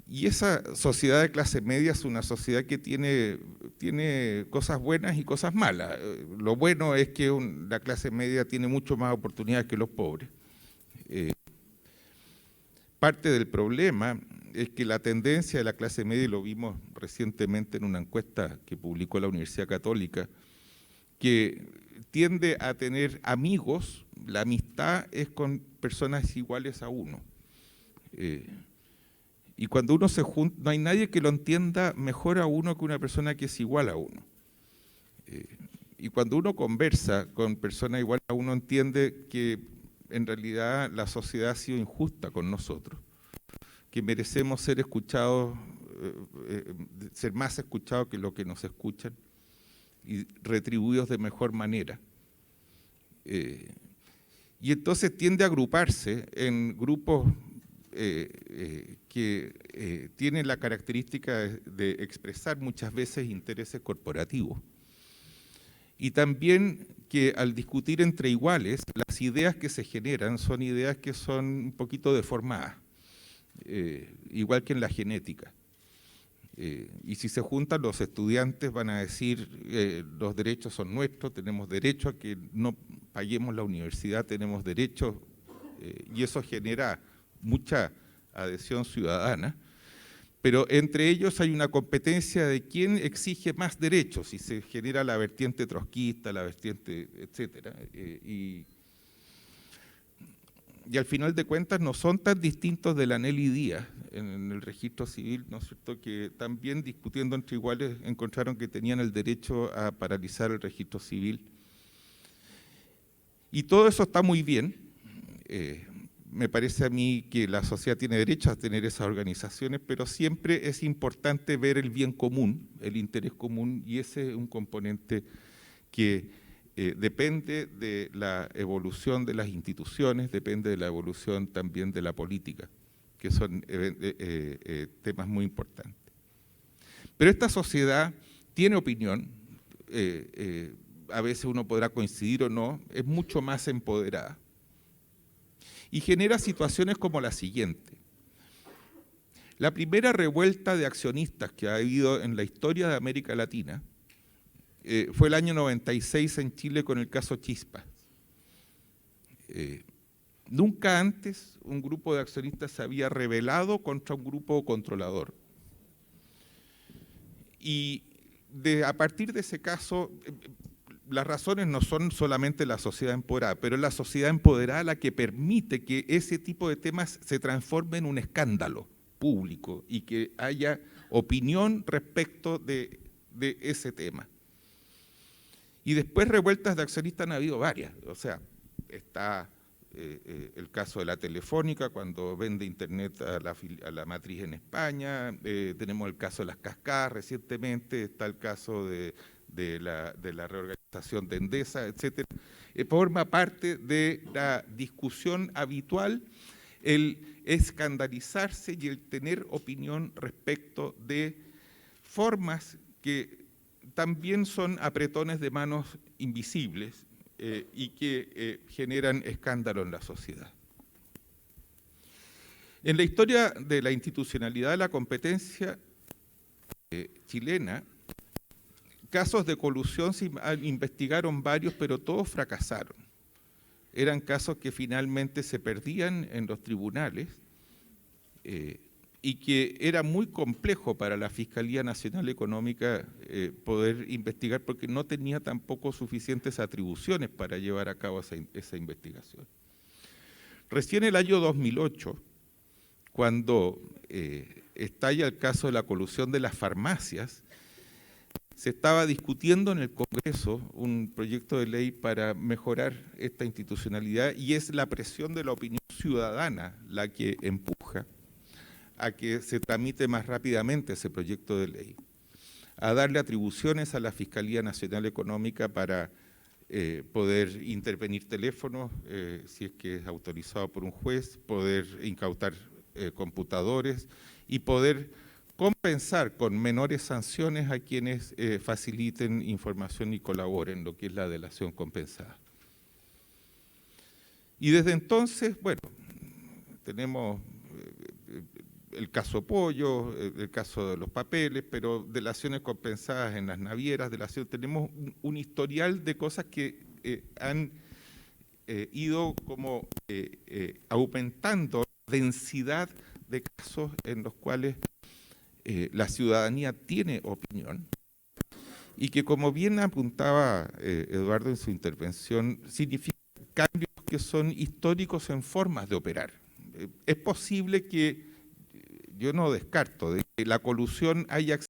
Y esa sociedad de clase media es una sociedad que tiene cosas buenas y cosas malas. Lo bueno es que la clase media tiene mucho más oportunidades que los pobres. Parte del problema es que la tendencia de la clase media, y lo vimos recientemente en una encuesta que publicó la Universidad Católica, que tiende a tener amigos, la amistad es con personas iguales a uno. Y cuando uno se junta, no hay nadie que lo entienda mejor a uno que una persona que es igual a uno. Y cuando uno conversa con personas iguales a uno, entiende que en realidad la sociedad ha sido injusta con nosotros, que merecemos ser escuchados, ser más escuchados que lo que nos escuchan y retribuidos de mejor manera. Y entonces tiende a agruparse en grupos que tienen la característica de expresar muchas veces intereses corporativos. Y también que al discutir entre iguales, las ideas que se generan son ideas que son un poquito deformadas, igual que en la genética. Y si se juntan los estudiantes van a decir los derechos son nuestros, tenemos derecho a que no paguemos la universidad, tenemos derecho, y eso genera mucha adhesión ciudadana, pero entre ellos hay una competencia de quién exige más derechos y se genera la vertiente trotskista, la vertiente, etcétera. Y al final de cuentas no son tan distintos de la Nelly Díaz en el registro civil, ¿no es cierto?, que también discutiendo entre iguales encontraron que tenían el derecho a paralizar el registro civil. Y todo eso está muy bien. Me parece a mí que la sociedad tiene derecho a tener esas organizaciones, pero siempre es importante ver el bien común, el interés común, y ese es un componente que depende de la evolución de las instituciones, depende de la evolución también de la política, que son temas muy importantes. Pero esta sociedad tiene opinión, a veces uno podrá coincidir o no, es mucho más empoderada. Y genera situaciones como la siguiente. La primera revuelta de accionistas que ha habido en la historia de América Latina fue el año 96 en Chile con el caso Chispas. Nunca antes un grupo de accionistas se había rebelado contra un grupo controlador. Y a partir de ese caso, las razones no son solamente la sociedad empoderada, pero es la sociedad empoderada la que permite que ese tipo de temas se transforme en un escándalo público y que haya opinión respecto de ese tema. Y después revueltas de accionistas han habido varias, o sea, está el caso de la Telefónica cuando vende internet a la matriz en España, tenemos el caso de las cascadas recientemente, está el caso de la reorganización de Endesa, etcétera. Forma parte de la discusión habitual el escandalizarse y el tener opinión respecto de formas que también son apretones de manos invisibles y que generan escándalo en la sociedad. En la historia de la institucionalidad de la competencia chilena, casos de colusión se investigaron varios, pero todos fracasaron. Eran casos que finalmente se perdían en los tribunales y que era muy complejo para la Fiscalía Nacional Económica poder investigar porque no tenía tampoco suficientes atribuciones para llevar a cabo esa investigación. Recién el año 2008, cuando estalla el caso de la colusión de las farmacias, se estaba discutiendo en el Congreso un proyecto de ley para mejorar esta institucionalidad y es la presión de la opinión ciudadana la que empuja a que se tramite más rápidamente ese proyecto de ley, a darle atribuciones a la Fiscalía Nacional Económica para poder intervenir teléfonos, si es que es autorizado por un juez, poder incautar computadores y poder compensar con menores sanciones a quienes faciliten información y colaboren, lo que es la delación compensada. Y desde entonces, bueno, tenemos el caso Pollo, el caso de los papeles, pero delaciones compensadas en las navieras, tenemos un historial de cosas que han ido como aumentando la densidad de casos en los cuales la ciudadanía tiene opinión y que, como bien apuntaba Eduardo en su intervención, significa cambios que son históricos en formas de operar. Es posible que, yo no descarto, de que la colusión haya